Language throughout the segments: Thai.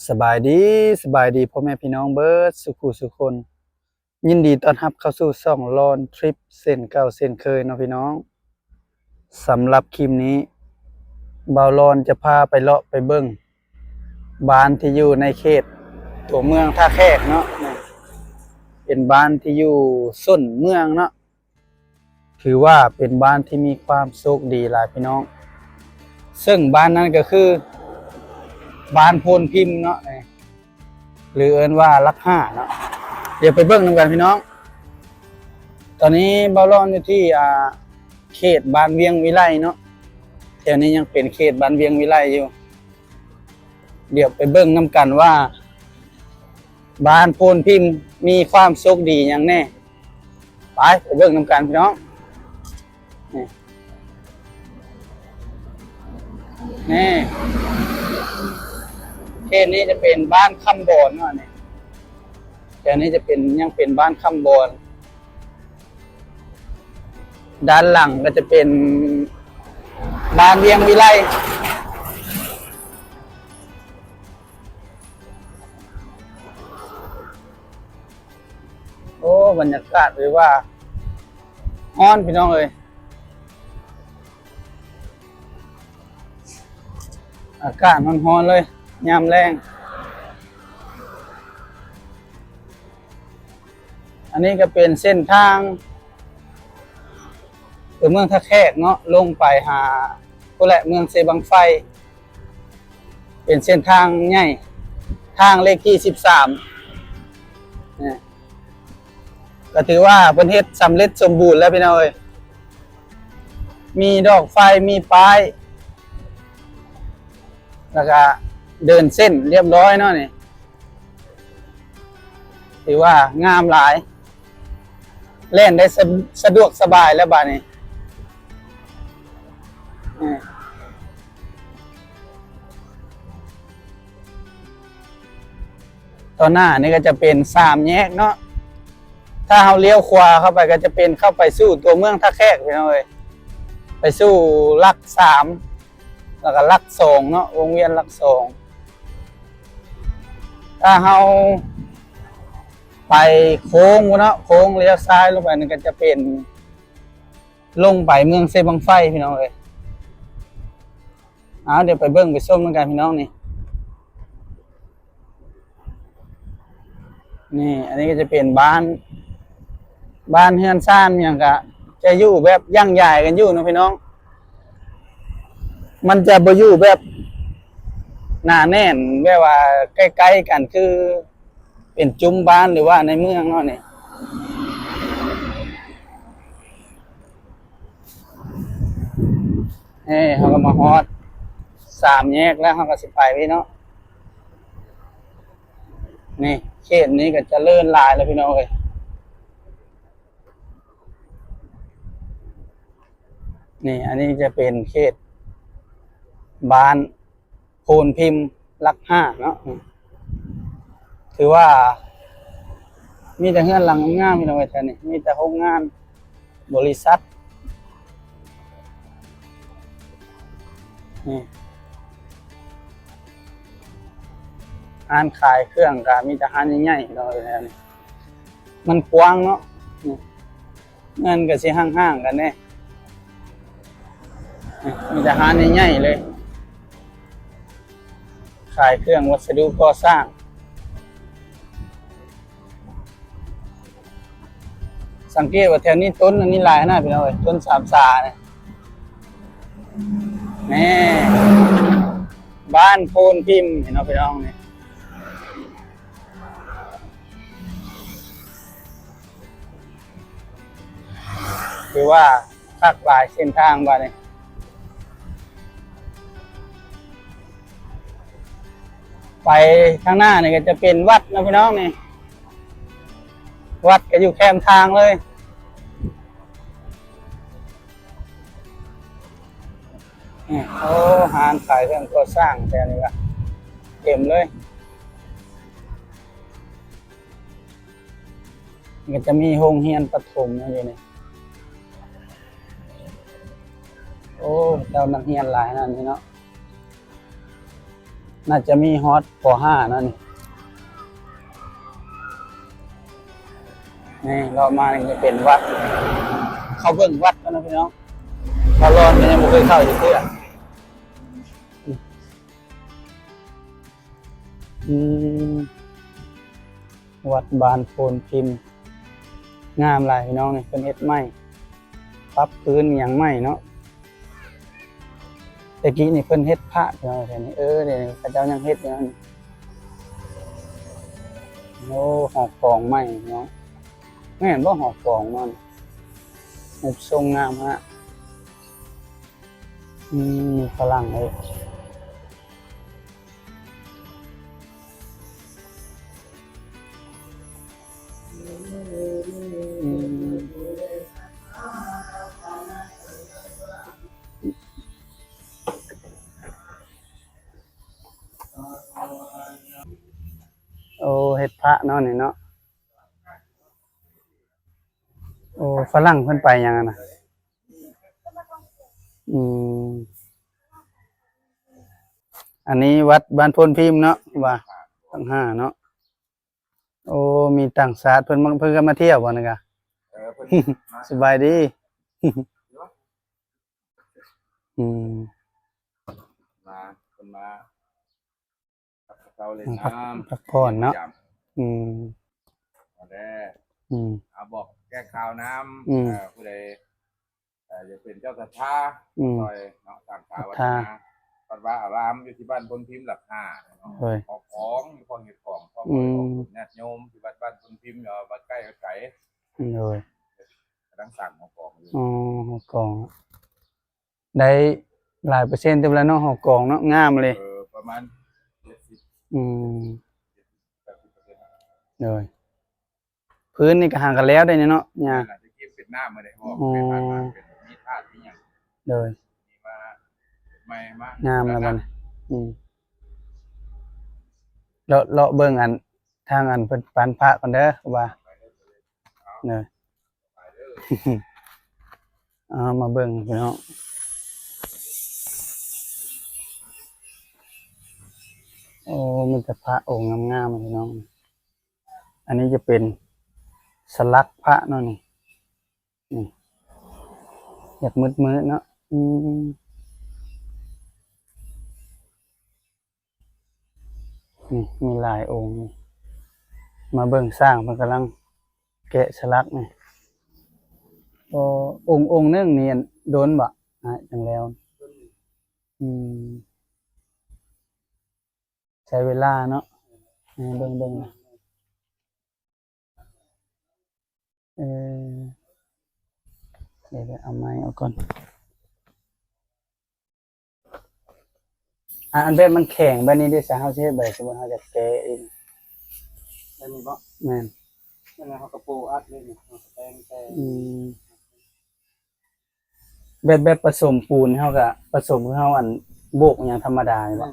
สบายดีพ่อแม่พี่น้องเบิดสุขุสุคน ยินดีต้อนรับเข้าสู่ช่องลอนทริปเส้นเก่าเส้นเคยเนาะพี่น้องสำหรับคลิปนี้บ่าวลอนจะพาไปเลาะไปเบิ่งบ้านที่อยู่ในเขตตัวเมืองท่าแขกเนาะเป็นบ้านที่อยู่ส้นเมืองเนาะถือว่าเป็นบ้านที่มีความโชคดีหลายพี่น้องซึ่งบ้านนั้นก็คือบ้านโพนพิมพ์เนาะหรือเอิ้นว่าลักห้าเนาะเดี๋ยวไปเบิ่งนำกันพี่น้องตอนนี้บ่าวลอนอยู่ที่เขตบ้านเวียงวิไลเนาะแถวนี้ยังเป็นเขตบ้านเวียงวิไลอยู่เดี๋ยวไปเบิ่งนำกันว่าบ้านโพนพิมพ์มีความโชคดีอย่างแน่ไปเบิ่งนำกันพี่น้องนี่เขตนี้จะเป็นบ้านคำบอนเนาะนี่แถวนี้จะเป็นยังเป็นบ้านคำบอนด้านหลังก็จะเป็นบ้านเวียงวิไลโอ้บรรยากาศเลยว่าฮ้อนพี่น้องเอ้ยอากาศมันฮ้อนเลยยามแรงอันนี้ก็เป็นเส้นทางตัวเมืองท่าแขกเนาะลงไปหาผู้แหละเมืองเซบังไฟเป็นเส้นทางใหญ่ทางเลขที่13เนี่ยก็ถือว่าเพิ่นเฮ็ดสำเร็จสมบูรณ์แล้วพี่น้องเอ้ยมีดอกไฟมีป้ายแล้วก็เดินเส้นเรียบร้อยเนาะนี่ถือว่างามหลายเล่นได้สะดวกสบายแล้วบัดนี้ตอนหน้านี่ก็จะเป็น3แยกเนาะถ้าเราเลี้ยวขวาเข้าไปก็จะเป็นเข้าไปสู่ตัวเมืองท่าแขกพี่น้องเอ้ยไปสู่ลัก3แล้วก็ลัก2เนาะวงเวียนลัก2ถ้าเราไปโค้งเนาะโค้งเลี้ยวซ้ายลงไปนี่ก็จะเป็นลงไปเมืองเซบังไฟพี่น้องเอ้ยเดี๋ยวไปเบิ่งไปส้มกันพี่น้องนี่อันนี้ก็จะเป็นบ้านเฮือนซ่านอย่างกะจะอยู่แบบย่างใหญ่กันอยู่นะพี่น้องมันจะบ่อยู่แบบหนาแน่นแบบว่าใกล้ๆกันคือเป็นจุ้มบ้านหรือว่าในเมืองเนาะนี่เขาก็มาฮอด3แยกแล้วเขาก็สิไปพี่เนาะนี่เขตนี้ก็จะเลื่อนลายแล้วพี่น้องเอ้ยนี่อันนี้จะเป็นเขตบ้านโพนพิมพ์ลัก5เนาะถือว่ามีแต่เฮือนหลังงามพี่น้องเอ้ยแถวนี้มีแต่โรงงานบริษัทนี่ร้านขายเครื่องก็มีแต่ร้านใหญ่ๆพี่น้องเอ้ยแถวนี้มันกว้างเนาะเงินก็สิห่างๆกันแน่มีแต่ร้านใหญ่ๆเลยขายเครื่องวัสดุก่อสร้างสังเกตว่าแถวนี้ต้นอันนี้หลายนะพี่น้องเอ้ยต้น3 สาเนี่ยนี่บ้านโพนพิมพ์เห็นเนาะพี่น้องนี่คือว่าคักหลายเส้นทางบ้านนี้ไปข้างหน้านี่ก็จะเป็นวัดนะพี่น้องนี่วัดก็อยู่แคมทางเลยโอ้หารขายเครื่องก่อสร้างแถวนี้ละเต็มเลยก็จะมีโรงเรียนประถมอยู่นี่โอ้เจ้านักเรียนหลายนั่นพี่เนาะ น่าจะมีฮอตป .5 นั่นนี่เรามานี่จะเป็นวัด เข้าเบิ่งวัดกันนะพี่น้องเราร้อนยังไม่เคยเข้าอยู่เพื่ออืมวัดบานโพนพิมพ์งามหลายพี่น้องนี่เป็นเฮ็ดไม้ปรับพื้นอย่างไม้เนาะตะกี้นี่เพิ่นเฮ็ดพระพี่น้องแต่นี่เดี๋ยวพระเจ้ายังเฮ็ดอยู่นั่นโอ้หอกกองไม้เนาะไม่เห็นว่าหอกกองมันรูปทรงงามฮะมีฝรั่งเลยโอ้เฮ็ดพระเนาะนี่เนาะโอ้ฝรั่งเพิ่นไปยังน่ะอืมอันนี้วัดบ้านโพนพิมพ์เนาะว่าทั้ง5เนาะโอ้มีต่างชาติเพิ่นก็มาเที่ยวบ่นี่กะสบายดีอืมมาคนมาเขาเลยน้ำพักผ่อนเนาะอืมเอาได้เอาบอกแก้ข่าวน้ำผู้ใดจะเป็นเจ้าศรัทธาคอยเนาะตามข่าววัฒนาวัดว่าอารามอยู่ที่บ้านพนพิมพ์หลัก5ของมีของเห็ดของพ่อญาติโยมที่วัดบ้านพนพิมพ์วัดใกล้ไก่เลยตั้งสั่งของอยู่หอกองได้หลายเปอร์เซ็นต์เต็มแล้วเนาะหอกองเนาะงามเลยประมาณ70เลยพื้นนี่ก็ห่างกันแล้วได้เนาะเนี่ยจะเก็บเป็นหน้ามาได้บอกเป็นผ่านมาเป็นมีธาตุที่อย่างเลยมาไม่มากงามแล้วมันเลาะเบิ่งอันทางอันเพิ่นปานพระก่อนเด้อว่าเนี่ยมาเบิ่งพี่น้องโอ้มีแต่พระองค์งามๆพี่น้องอันนี้จะเป็นสลักพระเนาะนี่อยากมืดๆเนาะนี่มีหลายองค์มาเบิ่งสร้างมันกำลังแกะสลักนี่องค์นึงนี่โดนบ่จังแล้วใช้เวลาเนาะเบิ่งนะเดี๋ยวเอาไม้เอาก่อนอันแบบมันแข็งแบบนี้ด้วยซะเฮาสิเฮ็ดแบบสมมุติเฮาจะแกะเองแบบนี้บ่แม่นนั่นแหละเฮาก็ปูอัดเลยนี่แต่แบบผสมปูนเฮาก็ผสมคือเฮาอันโบกอย่างธรรมดานี่บ่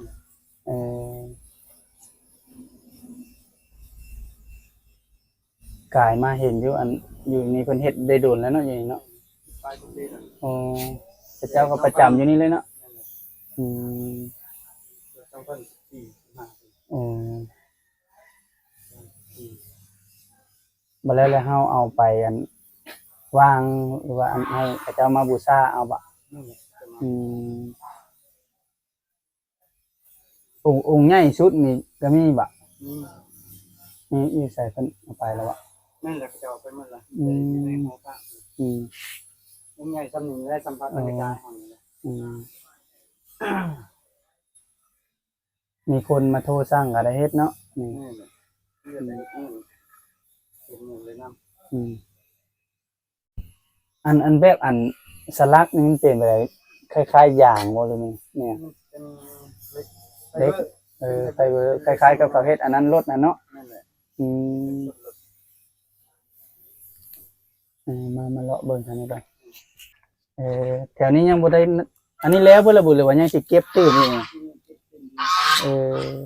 กายมาเห็นอยู่อันอยู่นี่เพิ่นเฮ็ดได้โดนแล้วเนาะอย่างนี้เนาะพระเจ้าก็ประจำอยู่นี่เลยเนาะต้องเพิ่นบัดแล้วเฮาเอาไปอันวางหรือว่าอันให้พระเจ้ามาบูชาเอาบ่องค์ใหญ่สุดนี่ก็มีบ่นี่ใส่เพิ่นเอาไปแล้วบ่นั่นแหละพระเจ้าไปหมดละในหอพระองค์ใหญ่ซ้ำนี้ได้สัมผัสบรรยากาศของมีคนมาโทรสั่งก็ได้เฮ็ดเนาะนี่อันแบบอันสลักนี่มันเป็นอะไรคล้ายๆอย่างบ่หรือนี่เนี่ยเป็นเล็กไฟเบอร์คล้ายๆกับประเภทอันนั้นรถน่ะเนาะนั่นแหละมาเลาะเบิ่งทางนี้ไปแถวนี้ยังบ่ได้อันนี้แล้วเพิ่นระบุเลยว่ายังสิเก็บตื้มอยู่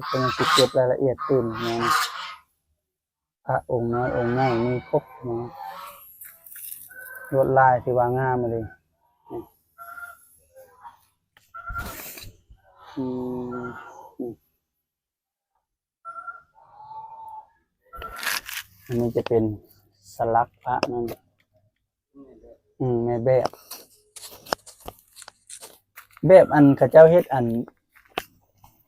เป็นสิเก็บรายละเอียดตื้มนะพระองค์น้อยองค์ใหญ่มีครบเนาะลวดลายที่ว่างามมาเลย อันนี้จะเป็นสลักพระนั่นแม่แบบอันเขาเจ้าเฮ็ดอัน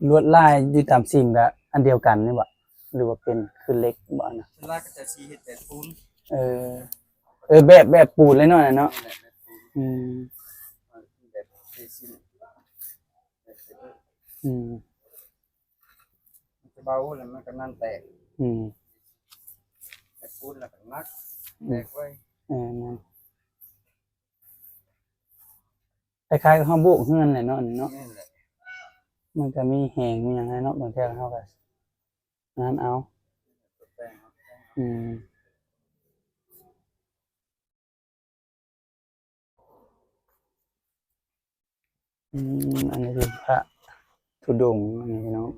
ลวดลายอยู่ตามซิมก็อันเดียวกันนี่บ่หรือว่าเป็นคือเล็กบ่นะ สลักก็จะสีเฮ็ดแต่ปูน เออแบบปูนเลยเนาะเนาะ แบบปูน อืม แบบเรซินแบบ อืม มันจะเบาแล้วมันก็นั่นแตก อืม แบบปูนแล้วก็นักแตกไว้ นั่นคล้ายๆกับข้าวบุกเฮือนแหละเนาะเนาะ นี่แหละ มันก็มีแหงมีหยังไงเนาะบางเทื่อเฮาก็งั้นเอา ตัวแป้ง อืมอันนี้คือพระธุดงค์อันนี้พี่น้อง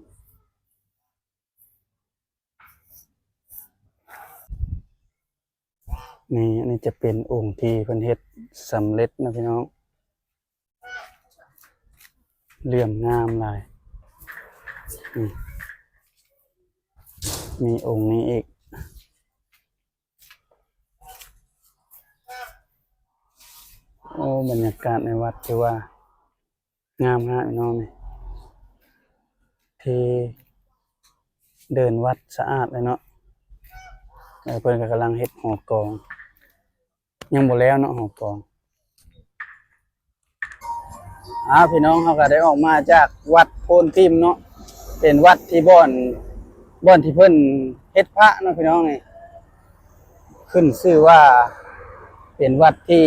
นี่อันนี้จะเป็นองค์ที่เพิ่นเฮ็ดสำเร็จนะพี่น้องเหลี่ยมงามหลายมีองค์นี้อีกโอ้บรรยากาศในวัดที่ว่างามฮะพี่น้องนี่ที่เดินวัดสะอาดเลยเนาะเพิ่นก็กำลังเฮ็ดหอกองยังบ่แล้วเนาะหอกองพี่น้องเขาก็ได้ออกมาจากวัดโพนพิมพ์เนาะเป็นวัดที่บ่อนที่เพิ่นเฮ็ดพระเนาะพี่น้องนี่ขึ้นชื่อว่าเป็นวัดที่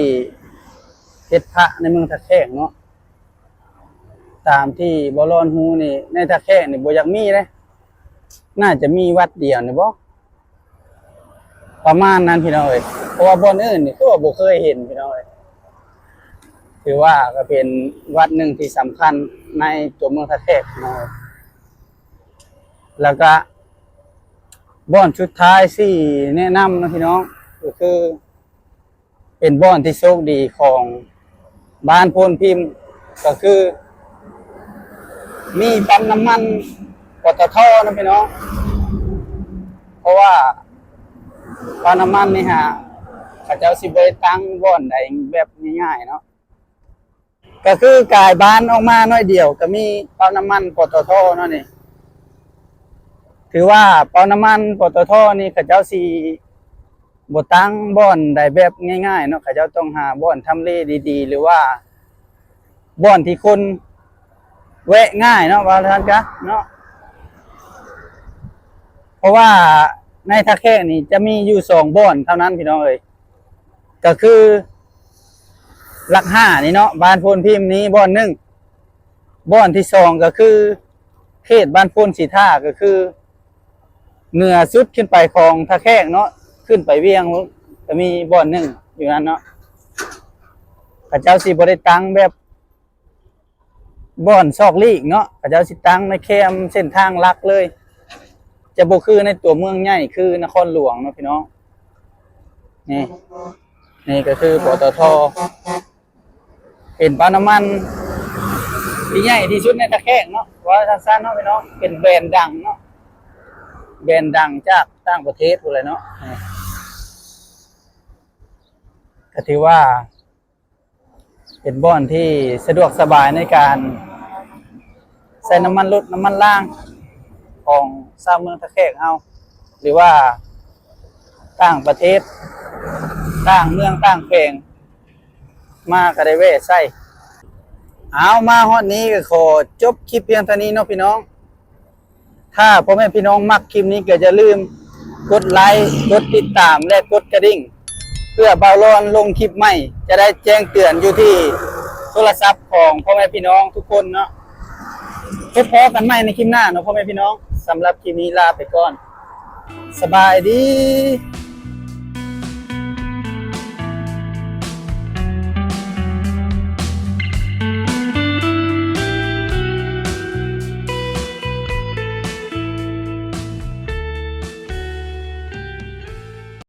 เฮ็ดพระในเมืองตะแคงเนาะตามที่บ่รอนฮู้นี่ในตะแคงนี่บ่อยากมีเลยน่าจะมีวัดเดียวนี่บ่ประมาณนั้นพี่น้องเอ้ยเพราะว่าบ่อนอื่นนี่คือว่าบ่เคยเห็นพี่น้องเอ้ยถือว่าก็เป็นวัดหนึ่งที่สำคัญในตัวเมืองตะแคงเนาะแล้วก็บ่อนสุดท้ายที่แนะนำนะพี่น้องก็คือเป็นบ่อนที่โชคดีของบ้านโพนพิมพ์ก็คือมีปั๊มน้ำมันปตท.นะพี่น้องเพราะว่าปั๊มน้ำมันนี่ฮะเขาเจ้าสิบ่ได้ตั้งบ่อนใดแบบง่ายๆเนาะก็คือกายบ้านออกมาน้อยเดียวก็มีปั๊มน้ำมันปตท.เนาะนี่ถือว่าปั๊มน้ำมันปตท.นี่เขาเจ้าสิบ่ตั้งบ่อนใดแบบง่ายๆเนาะเขาเจ้าต้องหาบ่อนทำเลดีๆหรือว่าบ่อนที่คนแวะง่ายเนาะว่าท่านกะเนาะเพราะว่าในท่าแขกนี่จะมีอยู่2บ่อนเท่านั้นพี่น้องเอ้ยก็คือหลัก5นี่เนาะบ้านโพนพิมพ์นี้บ่อน1บ่อนที่2ก็คือเขตบ้านโพนสีท่าก็คือเหนือสุดขึ้นไปของท่าแขกเนาะขึ้นไปเวียงก็มีบ่อน1อยู่นั้นเนาะพระเจ้าสิบ่ได้ตั้งแบบบ่อนซอกลีกเนาะพระเจ้าสิตั้งในแคมเส้นทางหลักเลยจะบ่คือในตัวเมืองใหญ่คือนครหลวงเนาะพี่น้องนี่ก็คือปตท.เป็นปั๊มน้ำมันที่ใหญ่ที่สุดในตะแคงเนาะว่าสั้นๆเนาะพี่น้องเป็นแบรนด์ดังเนาะแบรนด์ดังจากต่างประเทศพูดเลยเนาะก็ถือว่าเป็นบ่อนที่สะดวกสบายในการใส่น้ำมันรถน้ำมันล่างของชาวเมืองตะแคงเฮาหรือว่าต่างประเทศต่างเมืองต่างแขวงมาก็ได้แวะใส่เอามาฮอดนี้ก็ขอจบคลิปเพียงเท่านี้เนาะพี่น้องถ้าพ่อแม่พี่น้องมักคลิปนี้ก็อย่าลืมกดไลค์กดติดตามและกดกระดิ่งเพื่อเบาร้อนลงคลิปใหม่จะได้แจ้งเตือนอยู่ที่โทรศัพท์ของพ่อแม่พี่น้องทุกคนเนาะพบกันใหม่ในคลิปหน้าเนาะพ่อแม่พี่น้องสำหรับคลิปนี้ลาไปก่อนสบายดี